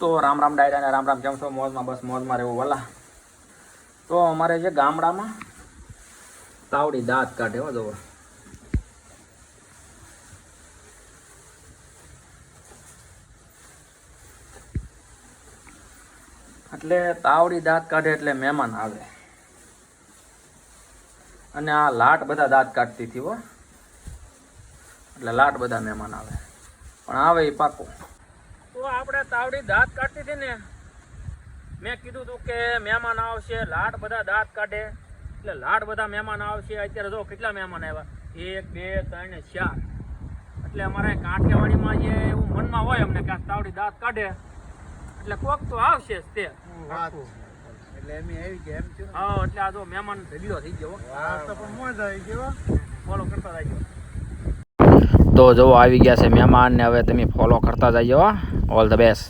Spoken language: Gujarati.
તો રામ રામ ડાયરા ને રામ રામ, કેમ છો? મોજમાં? બસ મોજમાં રહેવું વલા. તો અમારે જે ગામડામાં તાવડી દાંત કાઢે હો જવો. એટલે તાવડી દાંત કાઢે એટલે મહેમાન આવે. અને આ લાટ બધા દાંત કાઢતી હતી હો, એટલે લાટ બધા મહેમાન આવે. પણ આવે એ પાકું. તો આપણે તાવડી દાંત કાઢતી હતી ને, મેં કીધું હતું કે મહેમાન આવશે, લાટ બધા દાંત કાઢે એટલે લાટ બધા મહેમાન આવશે. અત્યારે જો કેટલા મહેમાન આવ્યા, 1 2 3 4. એટલે અમારે કાઠિયાવાડીમાં જે એવું મનમાં હોય અમને કે તાવડી દાંત કાઢે એટલે કોક તો આવશે જ તે. એટલે એમ આવી ગયા એમ છે. હા, એટલે આ જો મહેમાન ઢીલો થઈ ગયો. તો પણ મોજ આવી ગયો. ફોલો કરતા જજો. તો જો આવી ગયા છે મહેમાન ને, હવે તમે ફોલો કરતા જજો. All the best.